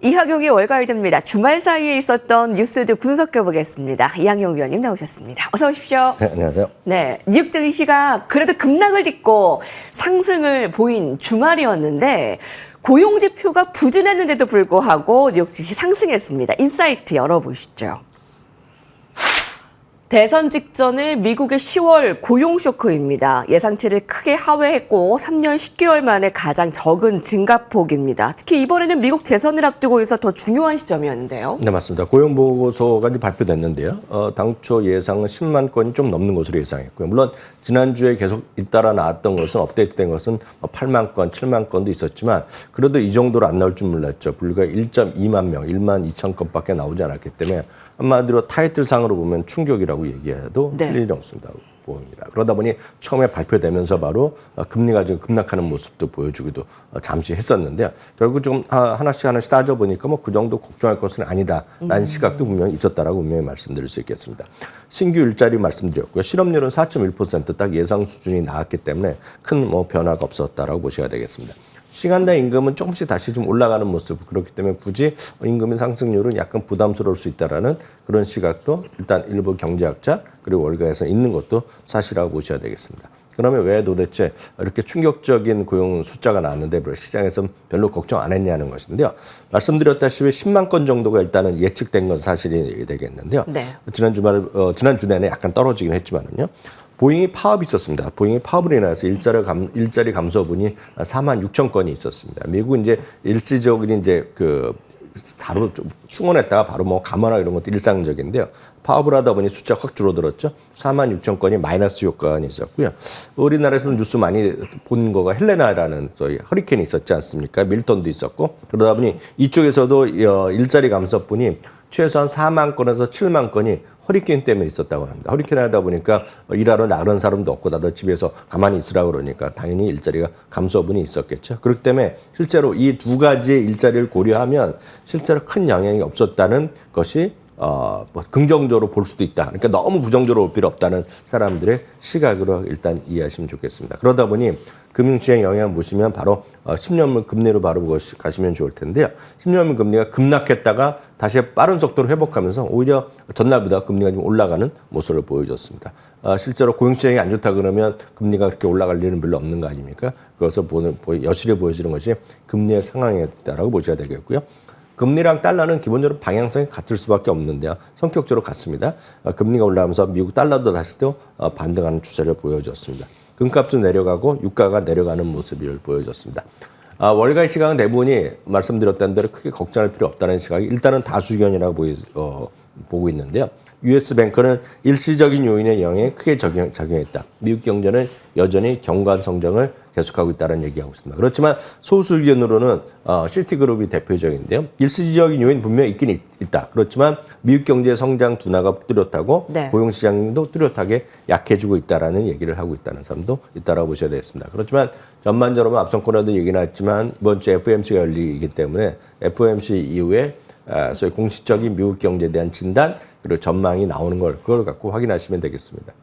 이학용의 월가이드입니다. 주말 사이에 있었던 뉴스들 분석해보겠습니다. 이학용 위원님 나오셨습니다. 어서 오십시오. 네, 안녕하세요. 네, 뉴욕 증시가 그래도 급락을 딛고 상승을 보인 주말이었는데 고용지표가 부진했는데도 불구하고 뉴욕 증시 상승했습니다. 인사이트 열어보시죠. 대선 직전에 미국의 10월 고용 쇼크입니다. 예상치를 크게 하회했고 3년 10개월 만에 가장 적은 증가폭입니다. 특히 이번에는 미국 대선을 앞두고 있어 더 중요한 시점이었는데요. 네, 맞습니다. 고용 보고서가 이제 발표됐는데요. 당초 예상은 10만 건이 좀 넘는 것으로 예상했고요. 물론 지난주에 계속 잇따라 나왔던 것은 업데이트된 것은 8만 건, 7만 건도 있었지만 그래도 이 정도로 안 나올 줄 몰랐죠. 불과 1.2만 명, 1만 2천 건밖에 나오지 않았기 때문에 한마디로 타이틀상으로 보면 충격이라고 얘기해도 틀릴 일이 없습니다. 보입니다. 그러다 보니 처음에 발표되면서 바로 금리가 좀 급락하는 모습도 보여주기도 잠시 했었는데요. 결국 좀 하나씩 따져보니까 뭐 그 정도 걱정할 것은 아니다라는 시각도 분명히 있었다라고 분명히 말씀드릴 수 있겠습니다. 신규 일자리 말씀드렸고요. 실업률은 4.1% 딱 예상 수준이 나왔기 때문에 큰 뭐 변화가 없었다라고 보셔야 되겠습니다. 시간당 임금은 조금씩 다시 좀 올라가는 모습, 그렇기 때문에 굳이 임금의 상승률은 약간 부담스러울 수 있다라는 그런 시각도 일단 일부 경제학자 그리고 월가에서 있는 것도 사실이라고 보셔야 되겠습니다. 그러면 왜 도대체 이렇게 충격적인 고용 숫자가 나왔는데 시장에서 별로 걱정 안 했냐는 것인데요. 말씀드렸다시피 10만 건 정도가 일단은 예측된 건 사실이 되겠는데요. 네. 지난 주 내내 약간 떨어지긴 했지만은요. 보잉이 파업이 있었습니다. 보잉이 파업으로 인해서 일자리 감소분이 4만 6천 건이 있었습니다. 미국은 이제 일시적인 이제 바로 충원했다가 바로 뭐 감원하고 이런 것도 일상적인데요. 파업을 하다 보니 숫자 확 줄어들었죠. 4만 6천 건이 마이너스 효과가 있었고요. 우리나라에서는 뉴스 많이 본 거가 헬레나라는 저희 허리케인이 있었지 않습니까? 밀턴도 있었고 그러다 보니 이쪽에서도 일자리 감소분이 최소한 4만 건에서 7만 건이 허리케인 때문에 있었다고 합니다. 허리케인 하다 보니까 일하러 나가는 사람도 없고 다들 집에서 가만히 있으라고 그러니까 당연히 일자리가 감소분이 있었겠죠. 그렇기 때문에 실제로 이 두 가지의 일자리를 고려하면 실제로 큰 영향이 없었다는 것이 뭐 긍정적으로 볼 수도 있다. 그러니까 너무 부정적으로 볼 필요 없다는 사람들의 시각으로 일단 이해하시면 좋겠습니다. 그러다 보니 금융시장 영향을 보시면 바로 10년물 금리로 바로 가시면 좋을 텐데요. 10년물 금리가 급락했다가 다시 빠른 속도로 회복하면서 오히려 전날보다 금리가 좀 올라가는 모습을 보여줬습니다. 실제로 고용시장이 안 좋다 그러면 금리가 그렇게 올라갈 일은 별로 없는 거 아닙니까? 그것을 여실히 보여주는 것이 금리의 상황이었다라고 보셔야 되겠고요. 금리랑 달러는 기본적으로 방향성이 같을 수밖에 없는데요. 성격적으로 같습니다. 금리가 올라가면서 미국 달러도 다시 또 반등하는 추세를 보여줬습니다. 금값은 내려가고 유가가 내려가는 모습을 보여줬습니다. 월가의 시각은 대부분이 말씀드렸던 대로 크게 걱정할 필요 없다는 시각이 일단은 다수 의견이라고 보고 있는데요. US뱅크는 일시적인 요인의 영향에 크게 작용했다. 미국 경제는 여전히 견고한 성장을 계속하고 있다는 얘기하고 있습니다. 그렇지만 소수 의견으로는 시티그룹이 대표적인데요. 일시적인 요인 분명히 있긴 있다. 그렇지만 미국 경제 성장 둔화가 뚜렷하고 네. 고용시장도 뚜렷하게 약해지고 있다라는 얘기를 하고 있다는 사람도 있다라고 보셔야 되겠습니다. 그렇지만 전반적으로 앞선 코너도 얘기는 했지만 이번 주 FOMC가 열리기 때문에 FOMC 이후에 소위 공식적인 미국 경제에 대한 진단 그리고 전망이 나오는 그걸 갖고 확인하시면 되겠습니다.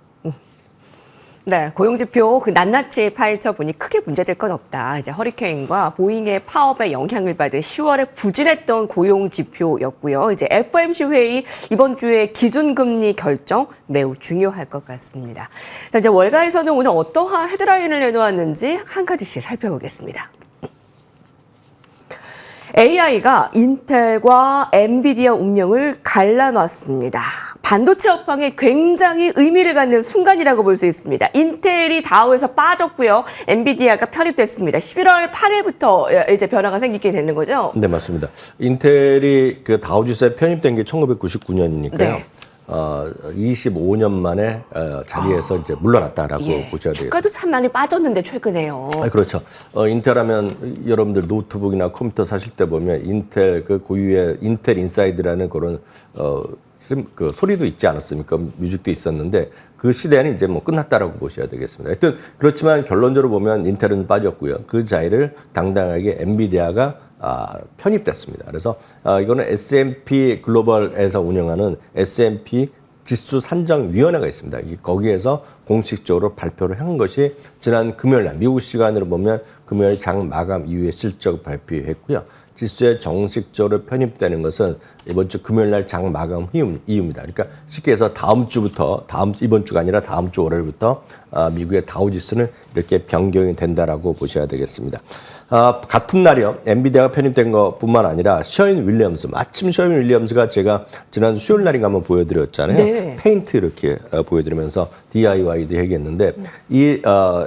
네, 고용지표 낱낱이 파헤쳐 보니 크게 문제될 건 없다. 이제 허리케인과 보잉의 파업의 영향을 받은 10월에 부진했던 고용지표였고요. 이제 FOMC 회의 이번 주에 기준금리 결정 매우 중요할 것 같습니다. 자, 이제 월가에서는 오늘 어떠한 헤드라인을 내놓았는지 한 가지씩 살펴보겠습니다. AI가 인텔과 엔비디아 운명을 갈라놨습니다. 반도체 업황에 굉장히 의미를 갖는 순간이라고 볼 수 있습니다. 인텔이 다우에서 빠졌고요. 엔비디아가 편입됐습니다. 11월 8일부터 이제 변화가 생기게 되는 거죠? 네, 맞습니다. 인텔이 다우지수에 편입된 게 1999년이니까요. 네. 25년 만에 자리에서 이제 물러났다라고 보셔야 되겠습니다. 주가도 참 많이 빠졌는데 최근에요. 그렇죠. 인텔하면 여러분들 노트북이나 컴퓨터 사실 때 보면 인텔 고유의 인텔 인사이드라는 그런 그 소리도 있지 않았습니까? 뮤직도 있었는데 그 시대는 이제 뭐 끝났다라고 보셔야 되겠습니다. 하여튼 그렇지만 결론적으로 보면 인텔은 빠졌고요. 그 자리를 당당하게 엔비디아가 편입됐습니다. 그래서 이거는 S&P 글로벌에서 운영하는 S&P 지수 산정위원회가 있습니다. 거기에서 공식적으로 발표를 한 것이 지난 금요일 날 미국 시간으로 보면 금요일 장 마감 이후에 실적 발표했고요. 지수에 정식적으로 편입되는 것은 이번 주 금요일 날 장 마감 이후입니다. 그러니까 쉽게 해서 다음 주부터 이번 주가 아니라 다음 주 월요일부터 미국의 다우지수는 이렇게 변경이 된다라고 보셔야 되겠습니다. 같은 날이요. 엔비디아가 편입된 것뿐만 아니라 셔인 윌리엄스, 마침 셔인 윌리엄스가 제가 지난 수요일 날인가 한번 보여드렸잖아요. 네. 페인트 이렇게 보여드리면서 DIY도 얘기했는데 이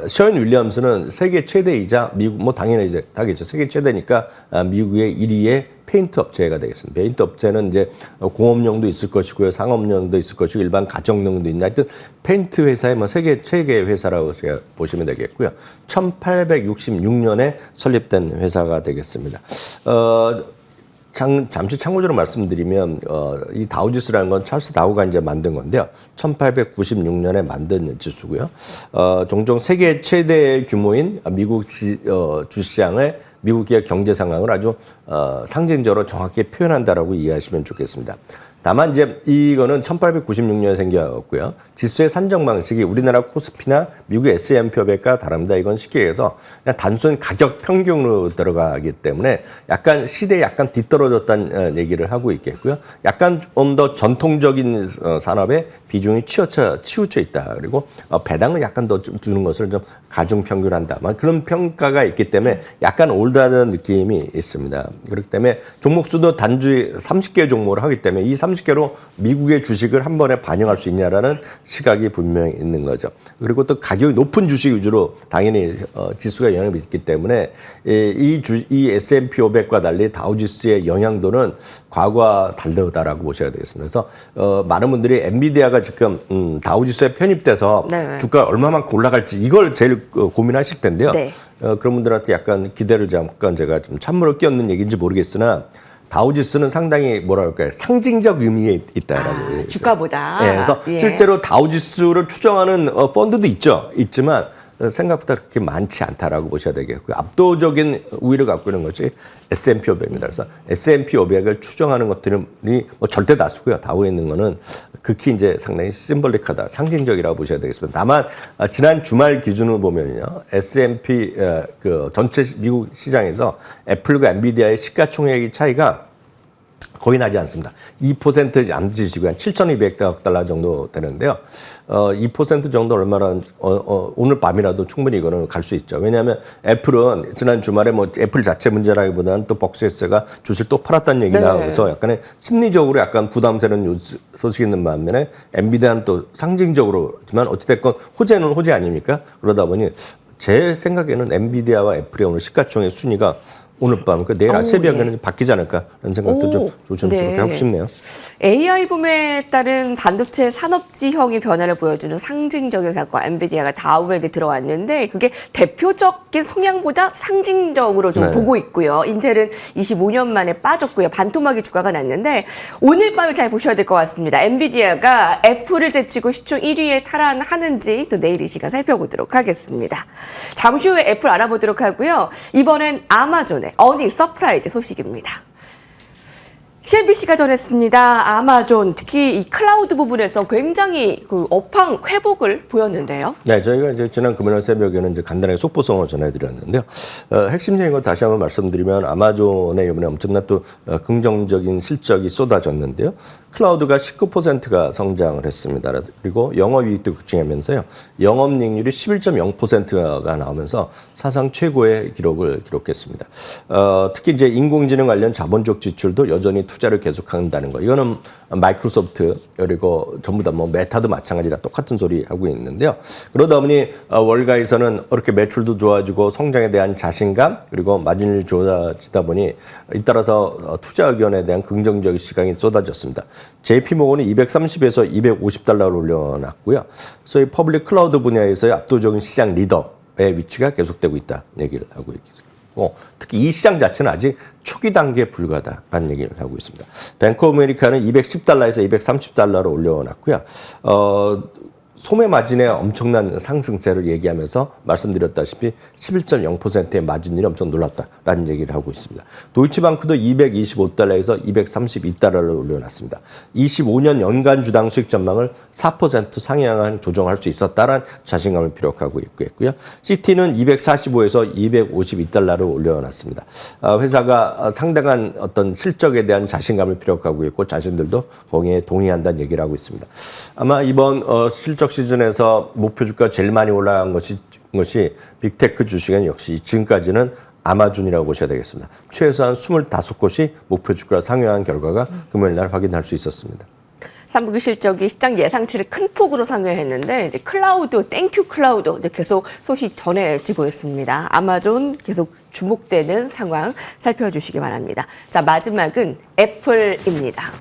셔인 윌리엄스는 세계 최대이자 미국 뭐 당연히 이제 하겠죠. 세계 최대니까 미국의 1위의 페인트 업체가 되겠습니다. 페인트 업체는 이제 공업용도 있을 것이고요, 상업용도 있을 것이고 일반 가정용도 있는 하여튼 페인트 회사의 뭐 세계 최대 회사라고 보시면 되겠고요. 1866년에 설립된 회사가 되겠습니다. 잠시 참고적으로 말씀드리면 이 다우지수라는 건 찰스 다우가 이제 만든 건데요. 1896년에 만든 지수고요. 종종 세계 최대 규모인 미국 주시장의 미국 기업 경제 상황을 아주 상징적으로 정확히 표현한다라고 이해하시면 좋겠습니다. 다만 이제 이거는 1896년에 생겨왔고요. 지수의 산정 방식이 우리나라 코스피나 미국의 S&P 500과 다릅니다. 이건 쉽게 해서 그냥 단순 가격 평균으로 들어가기 때문에 약간 시대에 약간 뒤떨어졌다는 얘기를 하고 있겠고요. 약간 좀 더 전통적인 산업에 비중이 치우쳐 있다. 그리고 배당을 약간 더 주는 것을 좀 가중 평균한다. 그런 평가가 있기 때문에 약간 올드하다는 느낌이 있습니다. 그렇기 때문에 종목 수도 단지 30개 종목을 하기 때문에 이 30개로 미국의 주식을 한 번에 반영할 수 있냐라는 시각이 분명히 있는 거죠. 그리고 또 가격이 높은 주식 위주로 당연히 지수가 영향을 미치기 때문에 이 S&P 500과 달리 다우지수의 영향도는 과거와 다르다라고 보셔야 되겠습니다. 그래서 많은 분들이 엔비디아가 지금 다우지수에 편입돼서 네. 주가가 얼마만큼 올라갈지 이걸 제일 고민하실 텐데요. 네. 그런 분들한테 약간 기대를 잠깐 제가 좀 찬물을 끼얹는 얘기인지 모르겠으나 다우지수는 상당히 뭐랄까요 상징적 의미에 있다라고 주가보다. 네, 그래서 예. 실제로 다우지수를 추정하는 펀드도 있지만 생각보다 그렇게 많지 않다라고 보셔야 되겠고요. 압도적인 우위를 갖고 있는 것이 S&P 500입니다. 그래서 S&P 500을 추정하는 것들이 뭐 절대 다수고요. 다우에 있는 거는 극히 이제 상당히 심볼릭하다, 상징적이라고 보셔야 되겠습니다. 다만 지난 주말 기준으로 보면요, S&P 그 전체 미국 시장에서 애플과 엔비디아의 시가총액 차이가 거의 나지 않습니다. 2% 안 지시고 한 7,200억 달러 정도 되는데요. 2% 정도 얼마나 오늘 밤이라도 충분히 이거는 갈 수 있죠. 왜냐하면 애플은 지난 주말에 뭐 애플 자체 문제라기보다는 또 벅스에스가 주식 또 팔았다는 얘기 나와서 약간의 심리적으로 약간 부담스러운 소식이 있는 반면에 엔비디아는 또 상징적으로지만 어찌됐건 호재는 호재 아닙니까? 그러다 보니 제 생각에는 엔비디아와 애플의 오늘 시가총액 순위가 오늘 밤, 내일 새벽에는 바뀌지 않을까라는 생각도 좀 조심스럽게 하고 싶네요. AI 붐에 따른 반도체 산업지형의 변화를 보여주는 상징적인 사건, 엔비디아가 다우에 이제 들어왔는데 그게 대표적인 성향보다 상징적으로 좀 보고 있고요. 인텔은 25년 만에 빠졌고요. 반토막이 주가가 났는데 오늘 밤에 잘 보셔야 될 것 같습니다. 엔비디아가 애플을 제치고 시총 1위에 탈환하는지 또 내일 이 시간 살펴보도록 하겠습니다. 잠시 후에 애플 알아보도록 하고요. 이번엔 아마존의 어닝 서프라이즈 소식입니다. CNBC가 전했습니다. 아마존 특히 이 클라우드 부분에서 굉장히 그 업황 회복을 보였는데요. 네, 저희가 이제 지난 금요일 새벽에는 이제 간단하게 속보성을 전해드렸는데요. 핵심적인 것 다시 한번 말씀드리면 아마존의 이번에 엄청난 또 긍정적인 실적이 쏟아졌는데요. 클라우드가 19%가 성장을 했습니다. 그리고 영업이익도 급증하면서요. 영업이익률이 11.0%가 나오면서 사상 최고의 기록을 기록했습니다. 특히 이제 인공지능 관련 자본적 지출도 여전히 투자를 계속한다는 거. 이거는 마이크로소프트 그리고 전부 다 뭐 메타도 마찬가지다 똑같은 소리 하고 있는데요. 그러다 보니 월가에서는 이렇게 매출도 좋아지고 성장에 대한 자신감 그리고 마진율이 좋아지다 보니 잇따라서 투자 의견에 대한 긍정적 시각이 쏟아졌습니다. JP모건이 230에서 250달러를 올려놨고요. 소위 퍼블릭 클라우드 분야에서의 압도적인 시장 리더의 위치가 계속되고 있다 얘기를 하고 있습니다. 특히 이 시장 자체는 아직 초기 단계에 불과하다라는 얘기를 하고 있습니다. 뱅크 오브 아메리카는 210달러에서 230달러를 올려놨고요. 소매 마진의 엄청난 상승세를 얘기하면서 말씀드렸다시피 11.0%의 마진율이 엄청 놀랍다라는 얘기를 하고 있습니다. 도이치방크도 225달러에서 232달러를 올려놨습니다. 25년 연간 주당 수익 전망을 4% 상향한 조정할 수 있었다라는 자신감을 피력하고 있고요. 시티는 245에서 252달러를 올려놨습니다. 회사가 상당한 어떤 실적에 대한 자신감을 피력하고 있고 자신들도 거기에 동의한다는 얘기를 하고 있습니다. 아마 이번 실적 시즌에서 목표 주가 제일 많이 올라간 것이 빅테크 주식은 역시 지금까지는 아마존이라고 보셔야 되겠습니다. 최소한 25곳이 목표 주가 상회한 결과가 금요일 날 확인할 수 있었습니다. 3분기 실적이 시장 예상치를 큰 폭으로 상회했는데 이제 클라우드, 땡큐 클라우드 이제 계속 소식 전해지고 있습니다. 아마존 계속 주목되는 상황 살펴주시기 바랍니다. 자, 마지막은 애플입니다.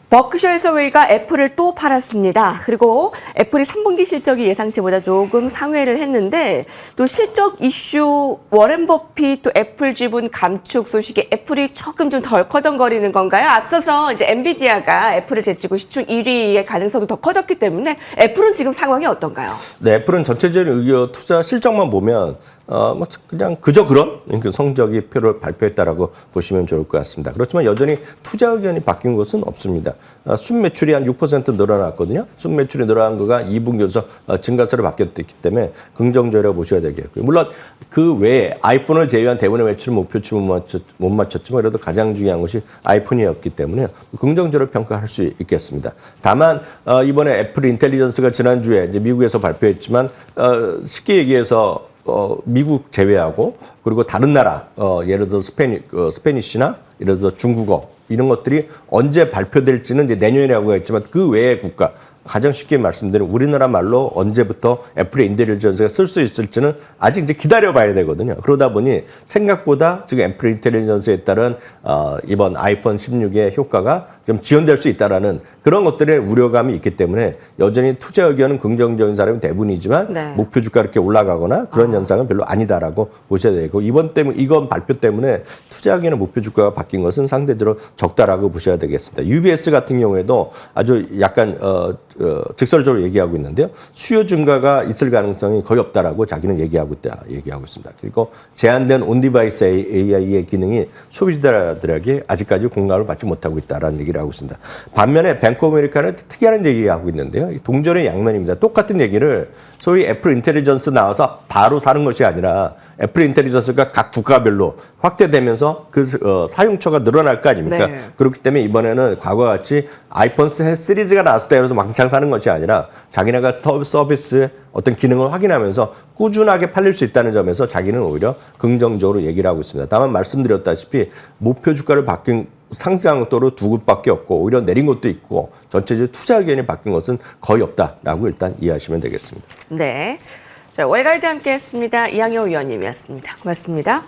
버크셔 해서웨이가 애플을 또 팔았습니다. 그리고 애플이 3분기 실적이 예상치보다 조금 상회를 했는데 또 실적 이슈 워렌 버핏 또 애플 지분 감축 소식에 애플이 조금 좀 덜 커덩거리는 건가요? 앞서서 이제 엔비디아가 애플을 제치고 시총 1위의 가능성도 더 커졌기 때문에 애플은 지금 상황이 어떤가요? 네, 애플은 전체적인 투자 실적만 보면 뭐 그냥 그저 그런 성적이 표를 발표했다라고 보시면 좋을 것 같습니다. 그렇지만 여전히 투자 의견이 바뀐 것은 없습니다. 순매출이 한 6% 늘어났거든요. 순매출이 늘어난 거가 2분기에서 증가세로 바뀌었기 때문에 긍정적이라고 보셔야 되겠고요. 물론 그 외에 아이폰을 제외한 대부분의 매출 목표치 못 맞췄지만 그래도 가장 중요한 것이 아이폰이었기 때문에 긍정적으로 평가할 수 있겠습니다. 다만 이번에 애플 인텔리전스가 지난주에 이제 미국에서 발표했지만 쉽게 얘기해서 미국 제외하고 그리고 다른 나라 예를 들어 스페니쉬나 예를 들어 중국어 이런 것들이 언제 발표될지는 이제 내년이라고 했지만 그 외의 국가 가장 쉽게 말씀드리면 우리나라 말로 언제부터 애플의 인텔리전스가 쓸 수 있을지는 아직 이제 기다려봐야 되거든요. 그러다 보니 생각보다 지금 애플 인텔리전스에 따른 이번 아이폰 16의 효과가 좀 지연될 수 있다라는 그런 것들의 우려감이 있기 때문에 여전히 투자 의견은 긍정적인 사람이 대부분이지만 네. 목표 주가 이렇게 올라가거나 그런 현상은 별로 아니다라고 보셔야 되고 이건 발표 때문에 투자 의견의 목표 주가가 바뀐 것은 상대적으로 적다라고 보셔야 되겠습니다. UBS 같은 경우에도 아주 약간 직설적으로 얘기하고 있는데요. 수요 증가가 있을 가능성이 거의 없다라고 자기는 얘기하고 있습니다. 그리고 제한된 온디바이스 AI의 기능이 소비자들에게 아직까지 공감을 받지 못하고 있다라는 얘기를 하고 있습니다. 반면에 뱅크 오브 아메리카는 특이한 얘기하고 있는데요. 동전의 양면입니다. 똑같은 얘기를 소위 애플 인텔리전스 나와서 바로 사는 것이 아니라 애플 인텔리전스가 각 국가별로 확대되면서 그 사용처가 늘어날 거 아닙니까? 네. 그렇기 때문에 이번에는 과거와 같이 아이폰 시리즈가 나왔을 때 그래서 망창 사는 것이 아니라 자기네가 서비스의 어떤 기능을 확인하면서 꾸준하게 팔릴 수 있다는 점에서 자기는 오히려 긍정적으로 얘기를 하고 있습니다. 다만 말씀드렸다시피 목표 주가를 바뀐 상승한 것도 두 곳밖에 없고 오히려 내린 것도 있고 전체적으로 투자 의견이 바뀐 것은 거의 없다라고 일단 이해하시면 되겠습니다. 네. 자, 월가이드 함께했습니다. 이항효 위원님이었습니다. 고맙습니다.